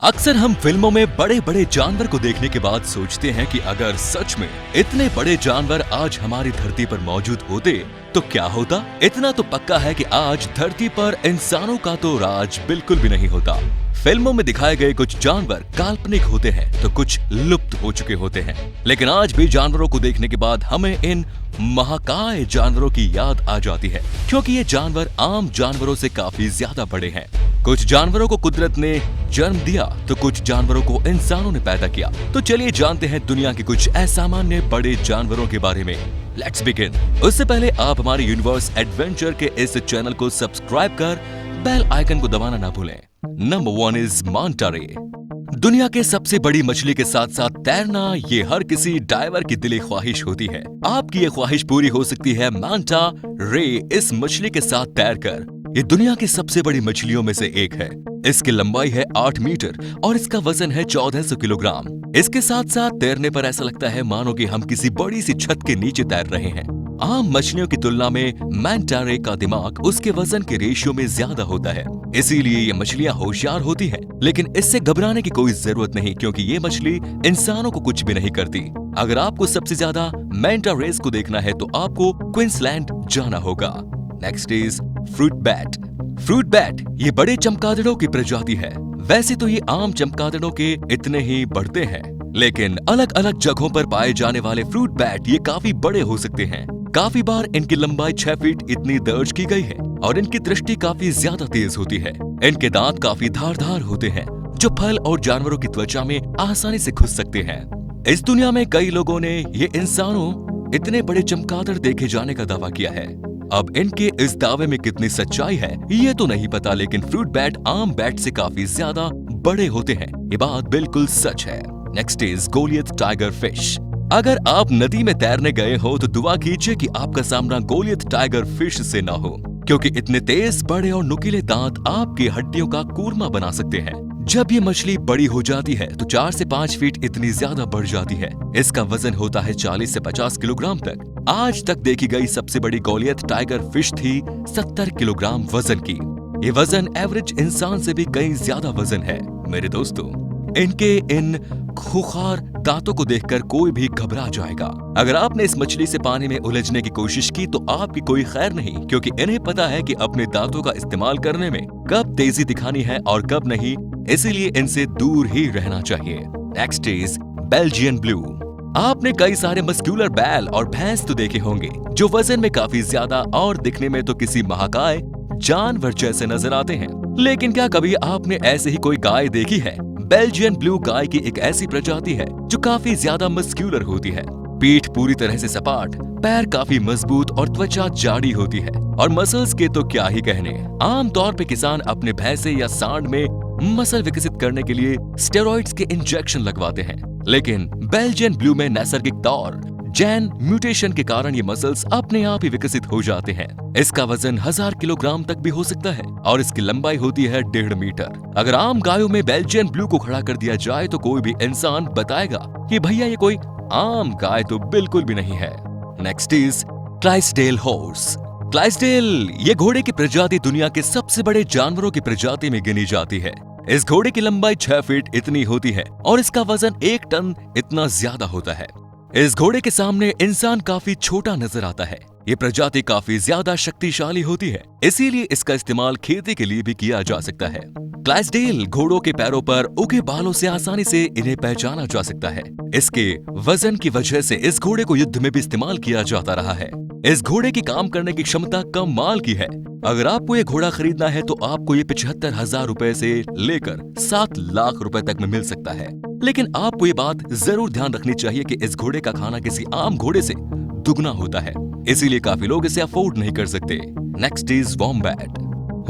अक्सर हम फिल्मों में बड़े बड़े जानवर को देखने के बाद सोचते हैं कि अगर सच में इतने बड़े जानवर आज हमारी धरती पर मौजूद होते तो क्या होता। इतना तो पक्का है कि आज धरती पर इंसानों का तो राज बिल्कुल भी नहीं होता। फिल्मों में दिखाए गए कुछ जानवर काल्पनिक होते हैं तो कुछ लुप्त हो चुके होते हैं, लेकिन आज भी जानवरों को देखने के बाद हमें इन महाकाय जानवरों की याद आ जाती है, क्योंकि ये जानवर आम जानवरों से काफी ज्यादा बड़े हैं। कुछ जानवरों को कुदरत ने जन्म दिया तो कुछ जानवरों को इंसानों ने पैदा किया। तो चलिए जानते हैं दुनिया के कुछ असामान्य बड़े जानवरों के बारे में। Let's begin. उससे पहले आप हमारे यूनिवर्स एडवेंचर के इस चैनल को सब्सक्राइब कर बेल आइकन को दबाना ना भूलें। नंबर 1 इज मांटा रे। दुनिया के सबसे बड़ी मछली के साथ साथ तैरना ये हर किसी डाइवर की दिली ख्वाहिश होती है। आपकी ये ख्वाहिश पूरी हो सकती है मांटा रे इस मछली के साथ तैरकर। ये दुनिया की सबसे बड़ी मछलियों में से एक है। इसकी लंबाई है 8 मीटर और इसका वजन है 1400 किलोग्राम। इसके साथ साथ तैरने पर ऐसा लगता है मानो कि हम किसी बड़ी सी छत के नीचे तैर रहे हैं। आम मछलियों की तुलना में मैंटा रे का दिमाग उसके वजन के रेशियो में ज्यादा होता है, इसीलिए ये मछलियां होशियार होती हैं। लेकिन इससे घबराने की कोई जरूरत नहीं, क्योंकि ये मछली इंसानों को कुछ भी नहीं करती। अगर आपको सबसे ज्यादा मैंटा रेस को देखना है तो आपको क्वींसलैंड जाना होगा। Next is fruit bat. Fruit bat ये बड़े चमगादड़ों की प्रजाति है। वैसे तो ये आम चमगादड़ों के इतने ही बढ़ते हैं, लेकिन अलग अलग जगहों पर पाए जाने वाले फ्रूट बैट ये काफी बड़े हो सकते हैं। काफी बार इनकी लंबाई 6 फीट इतनी दर्ज की गई है और इनकी दृष्टि काफी ज्यादा तेज होती है। इनके दांत काफी धारदार होते हैं जो फल और जानवरों की त्वचा में आसानी से घुस सकते हैं। इस दुनिया में कई लोगों ने ये इंसानों इतने बड़े चमगादड़ देखे जाने का दावा किया है। अब इनके इस दावे में कितनी सच्चाई है ये तो नहीं पता, लेकिन फ्रूट बैट आम बैट से काफी ज्यादा बड़े होते हैं, ये बात बिल्कुल सच है। Next is Goliath tiger fish. अगर आप नदी में तैरने गए हो तो दुआ कीजिए कि आपका सामना गोलियत टाइगर फिश से ना हो, क्योंकि इतने तेज बड़े और नुकीले दांत आपकी हड्डियों का कूरमा बना सकते हैं। जब ये मछली बड़ी हो जाती है तो 4 से 5 फीट इतनी ज्यादा बढ़ जाती है। इसका वजन होता है 40 से 50 किलोग्राम तक। आज तक देखी गई सबसे बड़ी गोलियत टाइगर फिश थी 70 किलोग्राम वजन की। ये वजन एवरेज इंसान से भी कहीं ज्यादा वजन है। मेरे दोस्तों, इनके इन खूंखार दांतों को देखकर कोई भी घबरा जाएगा। अगर आपने इस मछली से पानी में उलझने की कोशिश की तो आपकी कोई खैर नहीं, क्योंकि इन्हें पता है कि अपने दांतों का इस्तेमाल करने में कब तेजी दिखानी है और कब नहीं, इसीलिए इनसे दूर ही रहना चाहिए। Next is Belgian blue. आपने कई सारे मस्क्यूलर बैल और भैंस तो देखे होंगे जो वजन में काफी ज्यादा और दिखने में तो किसी महाकाय जानवर जैसे नजर आते हैं, लेकिन क्या कभी आपने ऐसे ही कोई गाय देखी है? बेल्जियन ब्लू गाय की एक ऐसी प्रजाति है जो काफी ज्यादा मस्क्यूलर होती है। पीठ पूरी तरह से सपाट, पैर काफी मजबूत और त्वचा जाड़ी होती है, और मसल्स के तो क्या ही कहने। आमतौर पे किसान अपने भैंसे या सांड में मसल विकसित करने के लिए स्टेरॉइड्स के इंजेक्शन लगवाते हैं, लेकिन बेल्जियन ब्लू में नैसर्गिक तौर जैन म्यूटेशन के कारण ये मसल्स अपने आप ही विकसित हो जाते हैं। इसका वजन 1000 किलोग्राम तक भी हो सकता है और इसकी लंबाई होती है 1.5 मीटर। अगर आम गायों में बेल्जियन ब्लू को खड़ा कर दिया जाए तो कोई भी इंसान बताएगा कि भैया ये कोई आम गाय तो बिल्कुल भी नहीं है। Next is Clydesdale horse. Clydesdale ये घोड़े की प्रजाति दुनिया के सबसे बड़े जानवरों की प्रजाति में गिनी जाती है। इस घोड़े की लंबाई 6 फीट इतनी होती है और इसका वजन 1 टन इतना ज्यादा होता है। इस घोड़े के सामने इंसान काफी छोटा नजर आता है। ये प्रजाति काफी ज्यादा शक्तिशाली होती है, इसीलिए इसका इस्तेमाल खेती के लिए भी किया जा सकता है। क्लाइसडेल घोड़ों के पैरों पर उगे बालों से आसानी से इन्हें पहचाना जा सकता है। इसके वजन की वजह से इस घोड़े को युद्ध में भी इस्तेमाल किया जाता रहा है। इस घोड़े की काम करने की क्षमता कमाल की है। अगर आपको ये घोड़ा खरीदना है तो आपको ये 75,000 रुपए से लेकर 7 लाख रुपए तक में मिल सकता है। लेकिन आपको ये बात जरूर ध्यान रखनी चाहिए कि इस घोड़े का खाना किसी आम घोड़े से दुगना होता है, इसीलिए काफी लोग इसे अफोर्ड नहीं कर सकते। Next is wombat.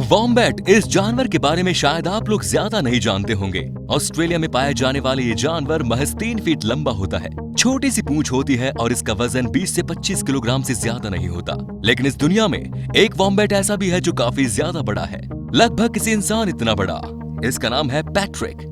वॉम्बैट इस जानवर के बारे में शायद आप लोग ज्यादा नहीं जानते होंगे। ऑस्ट्रेलिया में पाए जाने वाले ये जानवर महज 3 फीट लंबा होता है। छोटी सी पूंछ होती है और इसका वजन 20 से 25 किलोग्राम से ज्यादा नहीं होता। लेकिन इस दुनिया में एक वॉम्बैट ऐसा भी है जो काफी ज्यादा बड़ा है, लगभग किसी इंसान इतना बड़ा। इसका नाम है Patrick.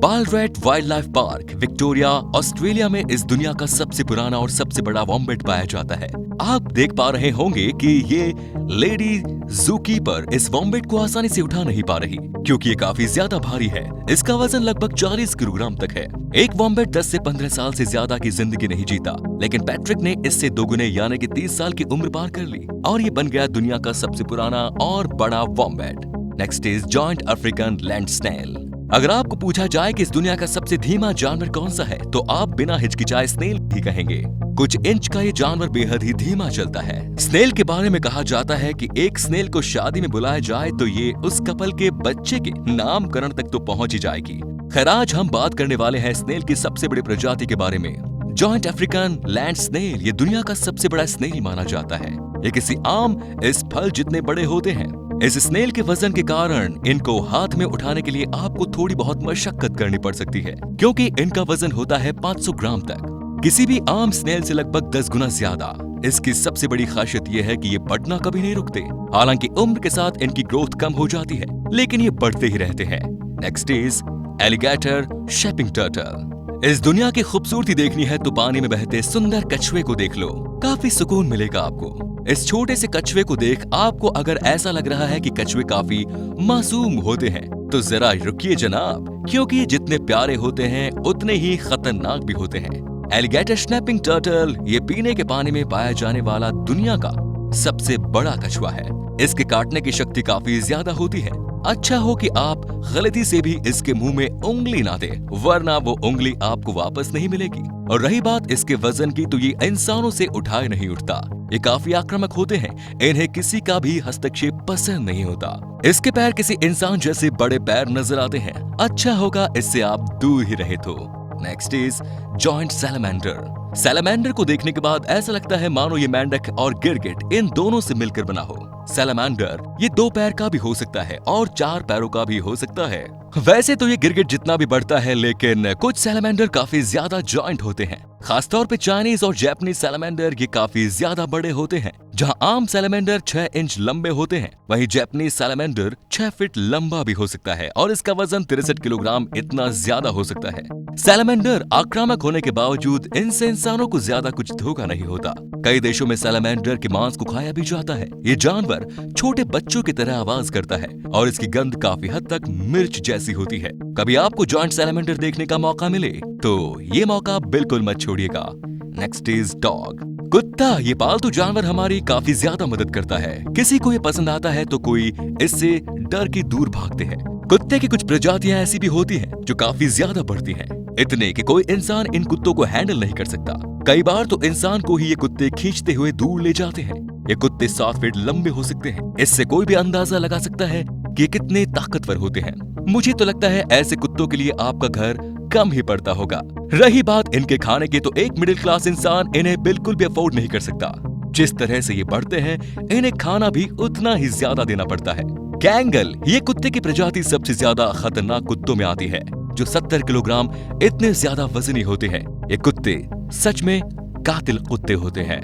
Ballarat wildlife park Victoria, Australia में इस दुनिया का सबसे पुराना और सबसे बड़ा वॉम्बेट पाया जाता है। आप देख पा रहे होंगे कि ये लेडी ज़ूकीपर इस वॉम्बेट को आसानी से उठा नहीं पा रही क्योंकि ये काफी ज्यादा भारी है। इसका वजन लगभग 40 किलोग्राम तक है। एक वॉम्बेट 10 से 15 साल से ज्यादा की जिंदगी नहीं जीता, लेकिन पैट्रिक ने इससे दोगुने यानी कि 30 साल की उम्र पार कर ली और ये बन गया दुनिया का सबसे पुराना और बड़ा wombat. Next is giant African land snail. अगर आपको पूछा जाए कि इस दुनिया का सबसे धीमा जानवर कौन सा है तो आप बिना हिचकिचाए स्नेल ही कहेंगे। कुछ इंच का ये जानवर बेहद ही धीमा चलता है। स्नेल के बारे में कहा जाता है कि एक स्नेल को शादी में बुलाया जाए तो ये उस कपल के बच्चे के नामकरण तक तो पहुंच ही जाएगी। खैर, आज हम बात करने वाले हैं स्नेल की सबसे बड़ी प्रजाति के बारे में। जॉइंट अफ्रीकन लैंड स्नेल ये दुनिया का सबसे बड़ा स्नेल माना जाता है। ये किसी आम इस फल जितने बड़े होते हैं। इस स्नेल के वजन के कारण इनको हाथ में उठाने के लिए आपको थोड़ी बहुत मशक्कत करनी पड़ सकती है क्योंकि इनका वजन होता है 500 ग्राम तक, किसी भी आम स्नेल से लगभग 10 गुना ज्यादा। इसकी सबसे बड़ी खासियत यह है कि ये बढ़ना कभी नहीं रुकते। हालांकि उम्र के साथ इनकी ग्रोथ कम हो जाती है, लेकिन ये बढ़ते ही रहते हैं। Next is alligator shaping turtle. इस दुनिया की खूबसूरती देखनी है तो पानी में बहते सुंदर कछुए को देख लो, काफी सुकून मिलेगा आपको। इस छोटे से कछुए को देख आपको अगर ऐसा लग रहा है कि कछुए काफी मासूम होते हैं तो जरा रुकिए जनाब, क्योंकि ये जितने प्यारे होते हैं उतने ही खतरनाक भी होते हैं। एलिगेटर स्नैपिंग टर्टल ये पीने के पानी में पाया जाने वाला दुनिया का सबसे बड़ा कछुआ है। इसके काटने की शक्ति काफी ज्यादा होती है। अच्छा हो कि आप गलती से भी इसके मुंह में उंगली ना दे, वरना वो उंगली आपको वापस नहीं मिलेगी। और रही बात इसके वजन की तो ये इंसानों से उठाए नहीं उठता। ये काफी आक्रामक होते हैं, इन्हें किसी का भी हस्तक्षेप पसंद नहीं होता। इसके पैर किसी इंसान जैसे बड़े पैर नजर आते हैं। अच्छा होगा इससे आप दूर ही रहे तो। Next is giant salamander. Salamander को देखने के बाद ऐसा लगता है मानो ये मेंढक और गिरगिट इन दोनों से मिलकर बना हो। सैलमेंडर ये 2 पैर का भी हो सकता है और 4 पैरों का भी हो सकता है। वैसे तो ये गिरगिट जितना भी बढ़ता है, लेकिन कुछ सैलमेंडर काफी ज्यादा जॉइंट होते हैं। खासतौर पे चाइनीज और जापानीज सैलमेंडर ये काफी ज्यादा बड़े होते हैं। जहां आम सैलमेंडर 6 इंच लंबे होते हैं, वहीं जापानीज सैलमेंडर 6 फीट लंबा भी हो सकता है और इसका वजन 63 किलोग्राम इतना ज्यादा हो सकता है। सैलमेंडर आक्रामक होने के बावजूद इनसे इंसानों को ज्यादा कुछ धोखा नहीं होता। कई देशों में सैलमेंडर के मांस को खाया भी जाता है। ये जानवर छोटे बच्चों की तरह आवाज करता है और इसकी गंध काफी हद तक मिर्च जैसी होती है। कभी आपको जॉइंट सैलमेंडर देखने का मौका मिले तो ये मौका बिल्कुल मत छोड़िएगा। Next is dog. कुत्ता ये पालतू जानवर हमारी काफी ज्यादा मदद करता है। किसी को ये पसंद आता है तो कोई इससे डर के दूर भागते हैं। कुत्ते की कुछ प्रजातियां ऐसी भी होती हैं जो काफी ज्यादा बढ़ती हैं, इतने कि कोई इंसान इन कुत्तों को हैंडल नहीं कर सकता। कई बार तो इंसान को ही ये कुत्ते खींचते हुए दूर ले जाते हैं। ये कुत्ते 7 फीट लंबे हो सकते हैं। इससे कोई भी अंदाजा लगा सकता है कि कितने ताकतवर होते हैं। मुझे तो लगता है ऐसे कुत्तों के लिए आपका घर कम ही पड़ता होगा। रही बात इनके खाने की तो एक मिडिल क्लास इंसान इन्हें बिल्कुल भी अफोर्ड नहीं कर सकता। जिस तरह से ये बढ़ते हैं, इन्हें खाना भी उतना ही ज्यादा देना पड़ता है। कैंगल ये कुत्ते की प्रजाति सबसे ज्यादा खतरनाक कुत्तों में आती है, जो 70 किलोग्राम इतने ज्यादा वजनी होते हैं। ये कुत्ते सच में कातिल कुत्ते होते हैं।